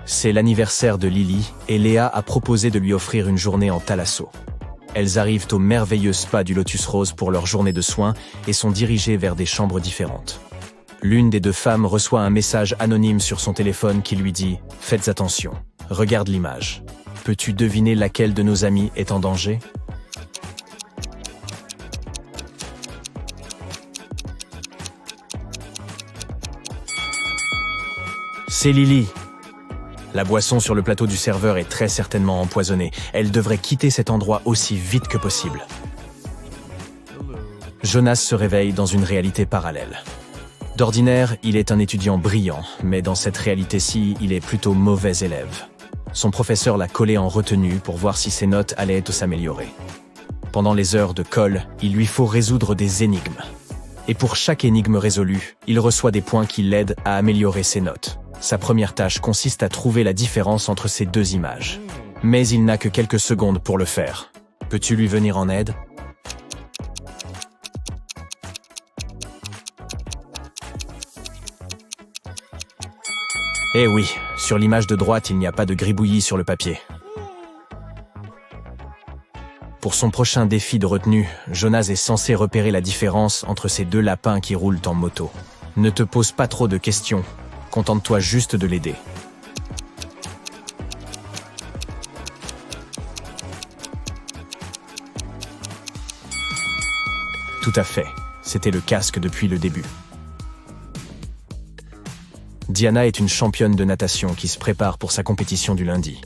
C'est l'anniversaire de Lily et Léa a proposé de lui offrir une journée en thalasso. Elles arrivent au merveilleux spa du Lotus Rose pour leur journée de soins et sont dirigées vers des chambres différentes. L'une des deux femmes reçoit un message anonyme sur son téléphone qui lui dit « Faites attention, regarde l'image. Peux-tu deviner laquelle de nos amies est en danger ?» C'est Lily. La boisson sur le plateau du serveur est très certainement empoisonnée. Elle devrait quitter cet endroit aussi vite que possible. Jonas se réveille dans une réalité parallèle. D'ordinaire, il est un étudiant brillant, mais dans cette réalité-ci, il est plutôt mauvais élève. Son professeur l'a collé en retenue pour voir si ses notes allaient s'améliorer. Pendant les heures de colle, il lui faut résoudre des énigmes. Et pour chaque énigme résolue, il reçoit des points qui l'aident à améliorer ses notes. Sa première tâche consiste à trouver la différence entre ces deux images. Mais il n'a que quelques secondes pour le faire. Peux-tu lui venir en aide ? Eh oui, sur l'image de droite, il n'y a pas de gribouillis sur le papier. Pour son prochain défi de retenue, Jonas est censé repérer la différence entre ces deux lapins qui roulent en moto. Ne te pose pas trop de questions. Contente-toi juste de l'aider. Tout à fait, c'était le casque depuis le début. Diana est une championne de natation qui se prépare pour sa compétition du lundi.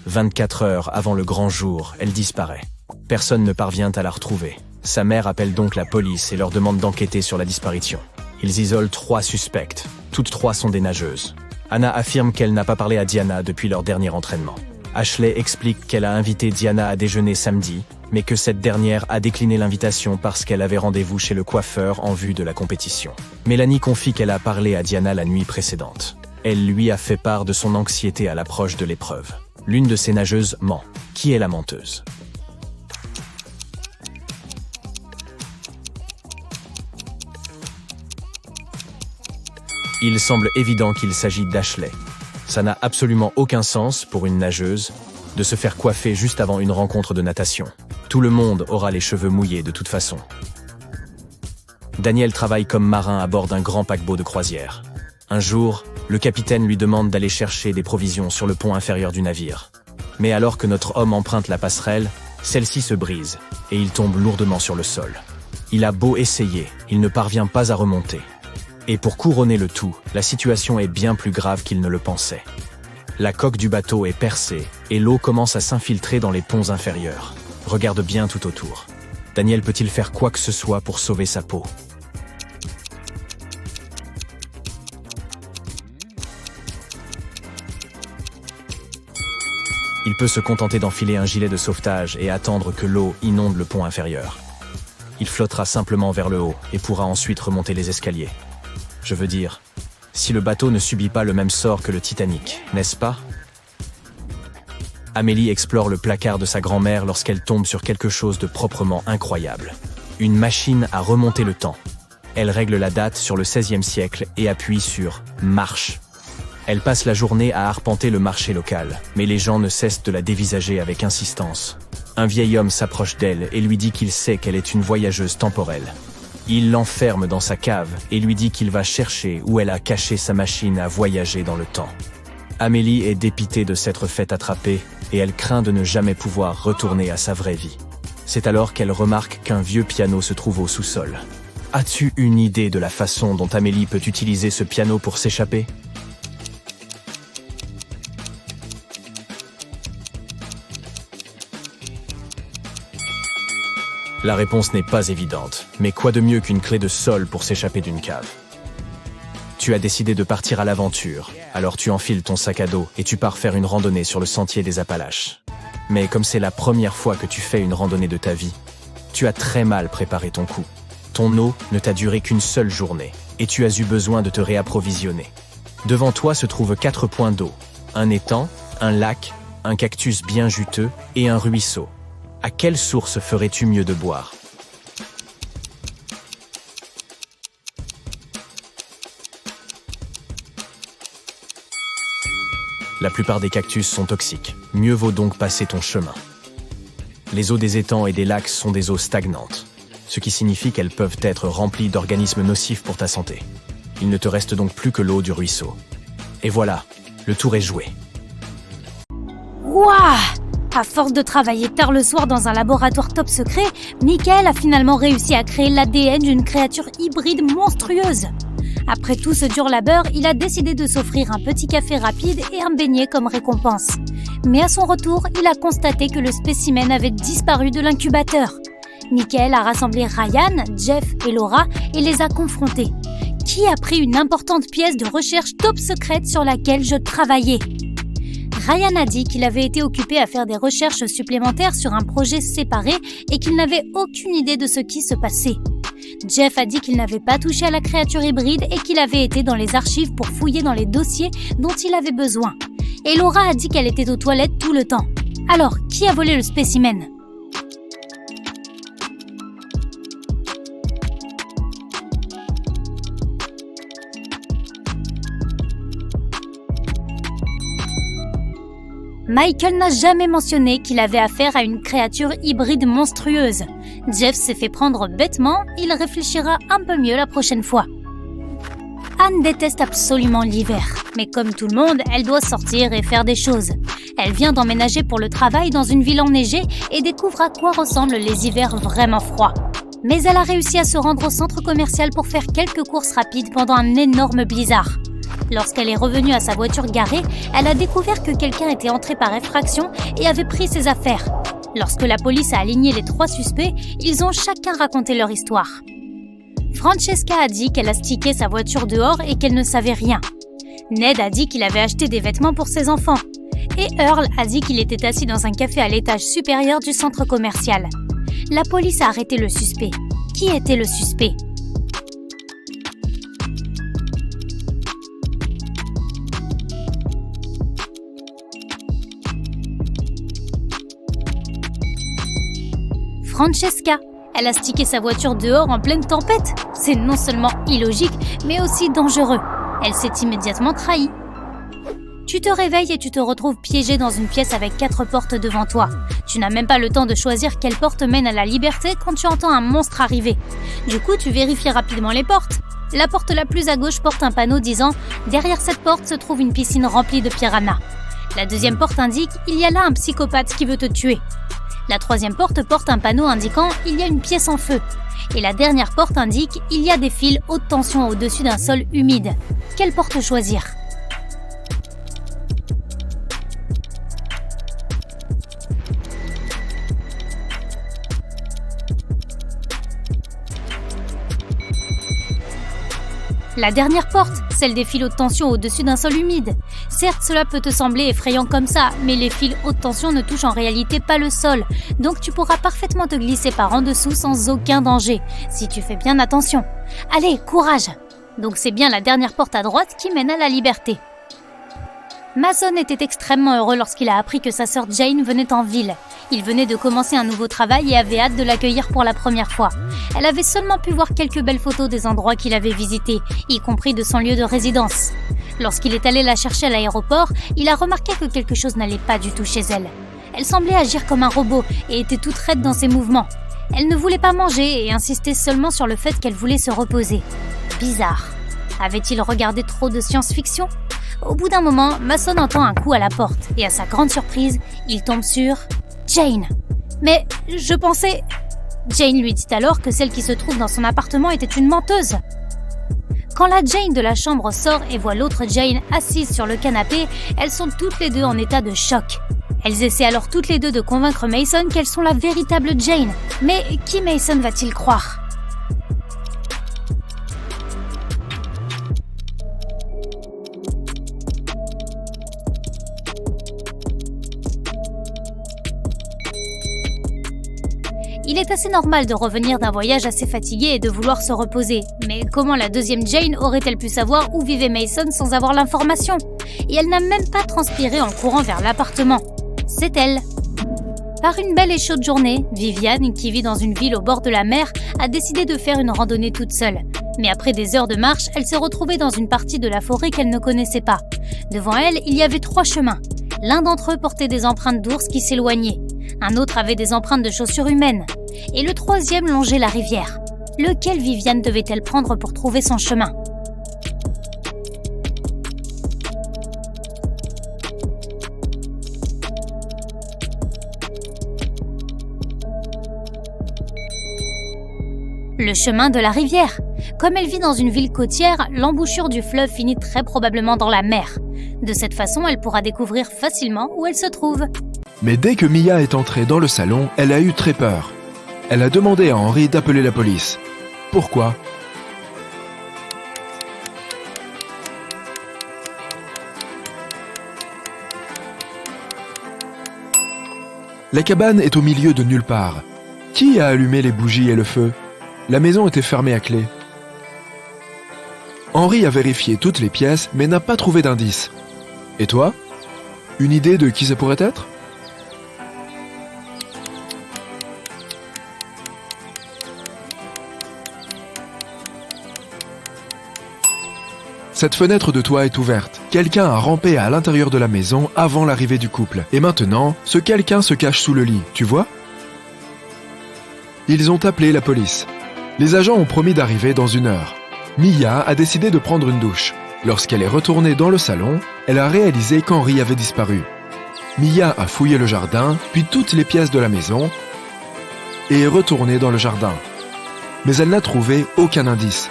24 heures avant le grand jour, elle disparaît. Personne ne parvient à la retrouver. Sa mère appelle donc la police et leur demande d'enquêter sur la disparition. Ils isolent 3 suspects. Toutes 3 sont des nageuses. Anna affirme qu'elle n'a pas parlé à Diana depuis leur dernier entraînement. Ashley explique qu'elle a invité Diana à déjeuner samedi, mais que cette dernière a décliné l'invitation parce qu'elle avait rendez-vous chez le coiffeur en vue de la compétition. Mélanie confie qu'elle a parlé à Diana la nuit précédente. Elle lui a fait part de son anxiété à l'approche de l'épreuve. L'une de ces nageuses ment. Qui est la menteuse ? Il semble évident qu'il s'agit d'Ashley. Ça n'a absolument aucun sens pour une nageuse de se faire coiffer juste avant une rencontre de natation. Tout le monde aura les cheveux mouillés de toute façon. Daniel travaille comme marin à bord d'un grand paquebot de croisière. Un jour, le capitaine lui demande d'aller chercher des provisions sur le pont inférieur du navire. Mais alors que notre homme emprunte la passerelle, celle-ci se brise et il tombe lourdement sur le sol. Il a beau essayer, il ne parvient pas à remonter. Et pour couronner le tout, la situation est bien plus grave qu'il ne le pensait. La coque du bateau est percée et l'eau commence à s'infiltrer dans les ponts inférieurs. Regarde bien tout autour. Daniel peut-il faire quoi que ce soit pour sauver sa peau ? Il peut se contenter d'enfiler un gilet de sauvetage et attendre que l'eau inonde le pont inférieur. Il flottera simplement vers le haut et pourra ensuite remonter les escaliers. Je veux dire, si le bateau ne subit pas le même sort que le Titanic, n'est-ce pas ? Amélie explore le placard de sa grand-mère lorsqu'elle tombe sur quelque chose de proprement incroyable. Une machine à remonter le temps. Elle règle la date sur le XVIe siècle et appuie sur « Marche ». Elle passe la journée à arpenter le marché local, mais les gens ne cessent de la dévisager avec insistance. Un vieil homme s'approche d'elle et lui dit qu'il sait qu'elle est une voyageuse temporelle. Il l'enferme dans sa cave et lui dit qu'il va chercher où elle a caché sa machine à voyager dans le temps. Amélie est dépitée de s'être fait attraper et elle craint de ne jamais pouvoir retourner à sa vraie vie. C'est alors qu'elle remarque qu'un vieux piano se trouve au sous-sol. As-tu une idée de la façon dont Amélie peut utiliser ce piano pour s'échapper ? La réponse n'est pas évidente, mais quoi de mieux qu'une clé de sol pour s'échapper d'une cave ? Tu as décidé de partir à l'aventure, alors tu enfiles ton sac à dos et tu pars faire une randonnée sur le sentier des Appalaches. Mais comme c'est la première fois que tu fais une randonnée de ta vie, tu as très mal préparé ton coup. Ton eau ne t'a duré qu'une seule journée et tu as eu besoin de te réapprovisionner. Devant toi se trouvent 4 points d'eau, un étang, un lac, un cactus bien juteux et un ruisseau. À quelle source ferais-tu mieux de boire ? La plupart des cactus sont toxiques. Mieux vaut donc passer ton chemin. Les eaux des étangs et des lacs sont des eaux stagnantes, ce qui signifie qu'elles peuvent être remplies d'organismes nocifs pour ta santé. Il ne te reste donc plus que l'eau du ruisseau. Et voilà, le tour est joué. Wouah! À force de travailler tard le soir dans un laboratoire top secret, Michael a finalement réussi à créer l'ADN d'une créature hybride monstrueuse. Après tout ce dur labeur, il a décidé de s'offrir un petit café rapide et un beignet comme récompense. Mais à son retour, il a constaté que le spécimen avait disparu de l'incubateur. Michael a rassemblé Ryan, Jeff et Laura et les a confrontés. Qui a pris une importante pièce de recherche top secrète sur laquelle je travaillais? Ryan a dit qu'il avait été occupé à faire des recherches supplémentaires sur un projet séparé et qu'il n'avait aucune idée de ce qui se passait. Jeff a dit qu'il n'avait pas touché à la créature hybride et qu'il avait été dans les archives pour fouiller dans les dossiers dont il avait besoin. Et Laura a dit qu'elle était aux toilettes tout le temps. Alors, qui a volé le spécimen ? Michael n'a jamais mentionné qu'il avait affaire à une créature hybride monstrueuse. Jeff s'est fait prendre bêtement, il réfléchira un peu mieux la prochaine fois. Anne déteste absolument l'hiver, mais comme tout le monde, elle doit sortir et faire des choses. Elle vient d'emménager pour le travail dans une ville enneigée et découvre à quoi ressemblent les hivers vraiment froids. Mais elle a réussi à se rendre au centre commercial pour faire quelques courses rapides pendant un énorme blizzard. Lorsqu'elle est revenue à sa voiture garée, elle a découvert que quelqu'un était entré par effraction et avait pris ses affaires. Lorsque la police a aligné les 3 suspects, ils ont chacun raconté leur histoire. Francesca a dit qu'elle a stické sa voiture dehors et qu'elle ne savait rien. Ned a dit qu'il avait acheté des vêtements pour ses enfants. Et Earl a dit qu'il était assis dans un café à l'étage supérieur du centre commercial. La police a arrêté le suspect. Qui était le suspect ? Francesca. Elle a stické sa voiture dehors en pleine tempête. C'est non seulement illogique, mais aussi dangereux. Elle s'est immédiatement trahie. Tu te réveilles et tu te retrouves piégé dans une pièce avec 4 portes devant toi. Tu n'as même pas le temps de choisir quelle porte mène à la liberté quand tu entends un monstre arriver. Du coup, tu vérifies rapidement les portes. La porte la plus à gauche porte un panneau disant « Derrière cette porte se trouve une piscine remplie de piranhas ». La deuxième porte indique « Il y a là un psychopathe qui veut te tuer ». La troisième porte porte un panneau indiquant « Il y a une pièce en feu ». Et la dernière porte indique « Il y a des fils haute tension au-dessus d'un sol humide ». Quelle porte choisir ? La dernière porte, celle des fils haute tension au-dessus d'un sol humide. Certes, cela peut te sembler effrayant comme ça, mais les fils haute tension ne touchent en réalité pas le sol. Donc tu pourras parfaitement te glisser par en dessous sans aucun danger, si tu fais bien attention. Allez, courage! Donc c'est bien la dernière porte à droite qui mène à la liberté. Mason était extrêmement heureux lorsqu'il a appris que sa sœur Jane venait en ville. Il venait de commencer un nouveau travail et avait hâte de l'accueillir pour la première fois. Elle avait seulement pu voir quelques belles photos des endroits qu'il avait visités, y compris de son lieu de résidence. Lorsqu'il est allé la chercher à l'aéroport, il a remarqué que quelque chose n'allait pas du tout chez elle. Elle semblait agir comme un robot et était toute raide dans ses mouvements. Elle ne voulait pas manger et insistait seulement sur le fait qu'elle voulait se reposer. Bizarre. Avait-il regardé trop de science-fiction ? Au bout d'un moment, Mason entend un coup à la porte et à sa grande surprise, il tombe sur Jane. Mais je pensais... Jane lui dit alors que celle qui se trouve dans son appartement était une menteuse. Quand la Jane de la chambre sort et voit l'autre Jane assise sur le canapé, elles sont toutes les deux en état de choc. Elles essaient alors toutes les deux de convaincre Mason qu'elles sont la véritable Jane. Mais qui Mason va-t-il croire ? Il est assez normal de revenir d'un voyage assez fatigué et de vouloir se reposer. Mais comment la deuxième Jane aurait-elle pu savoir où vivait Mason sans avoir l'information ? Et elle n'a même pas transpiré en courant vers l'appartement. C'est elle. Par une belle et chaude journée, Viviane, qui vit dans une ville au bord de la mer, a décidé de faire une randonnée toute seule. Mais après des heures de marche, elle s'est retrouvée dans une partie de la forêt qu'elle ne connaissait pas. Devant elle, il y avait 3 chemins. L'un d'entre eux portait des empreintes d'ours qui s'éloignaient. Un autre avait des empreintes de chaussures humaines. Et le 3e longeait la rivière. Lequel Viviane devait-elle prendre pour trouver son chemin ? Le chemin de la rivière. Comme elle vit dans une ville côtière, l'embouchure du fleuve finit très probablement dans la mer. De cette façon, elle pourra découvrir facilement où elle se trouve. Mais dès que Mia est entrée dans le salon, elle a eu très peur. Elle a demandé à Henri d'appeler la police. Pourquoi ? La cabane est au milieu de nulle part. Qui a allumé les bougies et le feu ? La maison était fermée à clé. Henri a vérifié toutes les pièces, mais n'a pas trouvé d'indice. Et toi ? Une idée de qui ça pourrait être ? Cette fenêtre de toit est ouverte. Quelqu'un a rampé à l'intérieur de la maison avant l'arrivée du couple. Et maintenant, ce quelqu'un se cache sous le lit, tu vois ? Ils ont appelé la police. Les agents ont promis d'arriver dans 1 heure. Mia a décidé de prendre une douche. Lorsqu'elle est retournée dans le salon, elle a réalisé qu'Henri avait disparu. Mia a fouillé le jardin, puis toutes les pièces de la maison, et est retournée dans le jardin. Mais elle n'a trouvé aucun indice.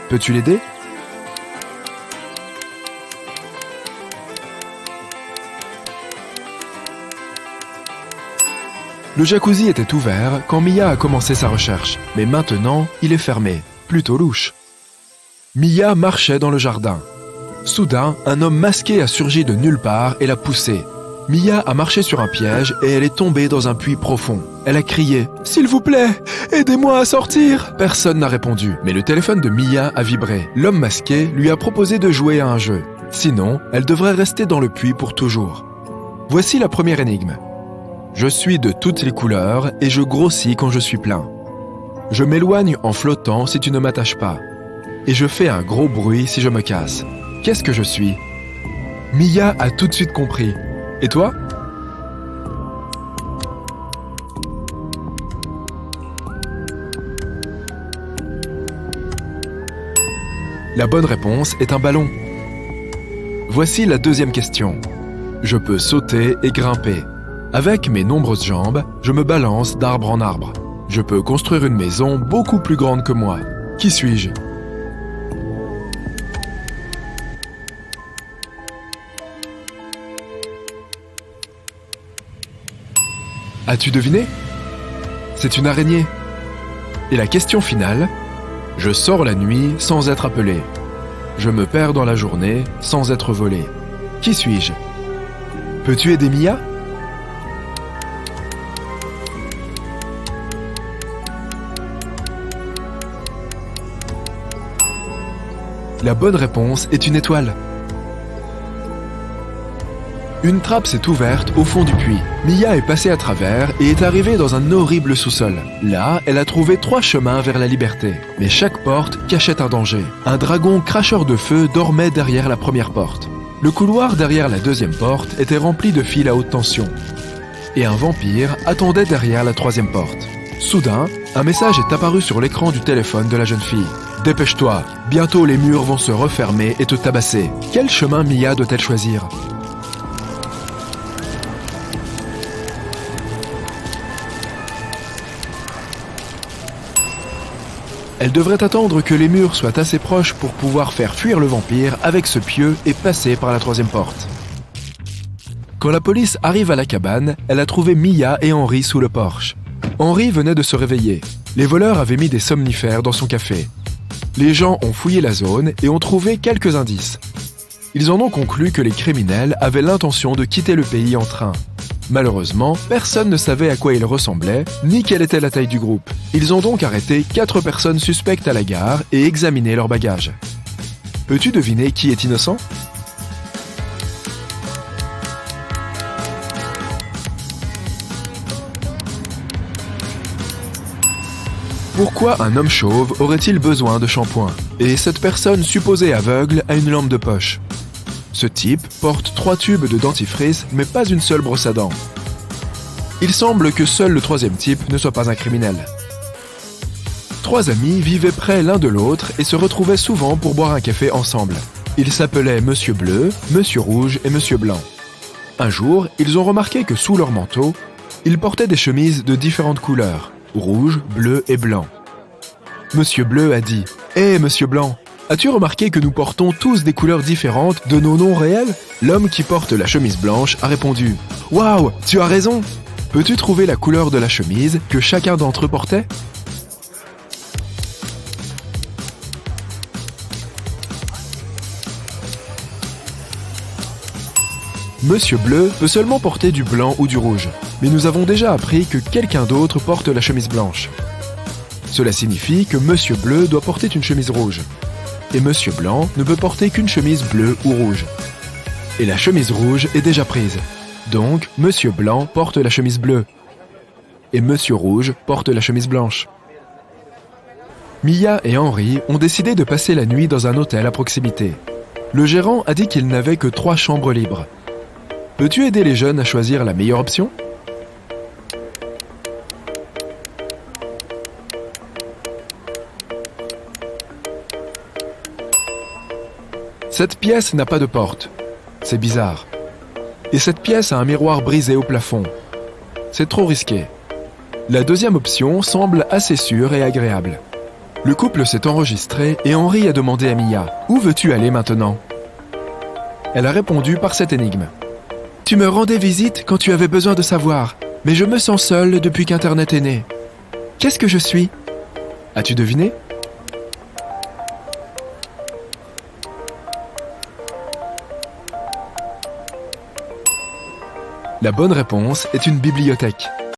Peux-tu l'aider ? Le jacuzzi était ouvert quand Mia a commencé sa recherche, mais maintenant, il est fermé, plutôt louche. Mia marchait dans le jardin. Soudain, un homme masqué a surgi de nulle part et l'a poussée. Mia a marché sur un piège et elle est tombée dans un puits profond. Elle a crié « S'il vous plaît, aidez-moi à sortir !» Personne n'a répondu, mais le téléphone de Mia a vibré. L'homme masqué lui a proposé de jouer à un jeu. Sinon, elle devrait rester dans le puits pour toujours. Voici la première énigme. Je suis de toutes les couleurs et je grossis quand je suis plein. Je m'éloigne en flottant si tu ne m'attaches pas. Et je fais un gros bruit si je me casse. Qu'est-ce que je suis ? Mia a tout de suite compris. Et toi ? La bonne réponse est un ballon. Voici la 2e question. Je peux sauter et grimper. Avec mes nombreuses jambes, je me balance d'arbre en arbre. Je peux construire une maison beaucoup plus grande que moi. Qui suis-je ? As-tu deviné ? C'est une araignée. Et la question finale ? Je sors la nuit sans être appelé. Je me perds dans la journée sans être volé. Qui suis-je ? Peux-tu aider Mia ? La bonne réponse est une étoile. Une trappe s'est ouverte au fond du puits. Mia est passée à travers et est arrivée dans un horrible sous-sol. Là, elle a trouvé 3 chemins vers la liberté. Mais chaque porte cachait un danger. Un dragon cracheur de feu dormait derrière la première porte. Le couloir derrière la 2e porte était rempli de fils à haute tension. Et un vampire attendait derrière la 3e porte. Soudain, un message est apparu sur l'écran du téléphone de la jeune fille. Dépêche-toi, bientôt les murs vont se refermer et te tabasser. Quel chemin Mia doit-elle choisir ? Elle devrait attendre que les murs soient assez proches pour pouvoir faire fuir le vampire avec ce pieu et passer par la 3e porte. Quand la police arrive à la cabane, elle a trouvé Mia et Henri sous le porche. Henri venait de se réveiller. Les voleurs avaient mis des somnifères dans son café. Les gens ont fouillé la zone et ont trouvé quelques indices. Ils en ont conclu que les criminels avaient l'intention de quitter le pays en train. Malheureusement, personne ne savait à quoi ils ressemblaient, ni quelle était la taille du groupe. Ils ont donc arrêté 4 personnes suspectes à la gare et examiné leurs bagages. Peux-tu deviner qui est innocent ? Pourquoi un homme chauve aurait-il besoin de shampoing? Et cette personne supposée aveugle a une lampe de poche. Ce type porte 3 tubes de dentifrice, mais pas une seule brosse à dents. Il semble que seul le troisième type ne soit pas un criminel. 3 amis vivaient près l'un de l'autre et se retrouvaient souvent pour boire un café ensemble. Ils s'appelaient Monsieur Bleu, Monsieur Rouge et Monsieur Blanc. Un jour, ils ont remarqué que sous leur manteau, ils portaient des chemises de différentes couleurs, rouge, bleu et blanc. Monsieur Bleu a dit « Hé, Monsieur Blanc, as-tu remarqué que nous portons tous des couleurs différentes de nos noms réels ?» L'homme qui porte la chemise blanche a répondu « Waouh, tu as raison! Peux-tu trouver la couleur de la chemise que chacun d'entre eux portait ?» Monsieur Bleu peut seulement porter du blanc ou du rouge, mais nous avons déjà appris que quelqu'un d'autre porte la chemise blanche. Cela signifie que Monsieur Bleu doit porter une chemise rouge, et Monsieur Blanc ne peut porter qu'une chemise bleue ou rouge. Et la chemise rouge est déjà prise, donc Monsieur Blanc porte la chemise bleue, et Monsieur Rouge porte la chemise blanche. Mia et Henri ont décidé de passer la nuit dans un hôtel à proximité. Le gérant a dit qu'il n'avait que 3 chambres libres. Peux-tu aider les jeunes à choisir la meilleure option? Cette pièce n'a pas de porte. C'est bizarre. Et cette pièce a un miroir brisé au plafond. C'est trop risqué. La deuxième option semble assez sûre et agréable. Le couple s'est enregistré et Henri a demandé à Mia « Où veux-tu aller maintenant ?» Elle a répondu par cette énigme. « Tu me rendais visite quand tu avais besoin de savoir, mais je me sens seule depuis qu'Internet est né. Qu'est-ce que je suis? As-tu deviné? » La bonne réponse est une bibliothèque.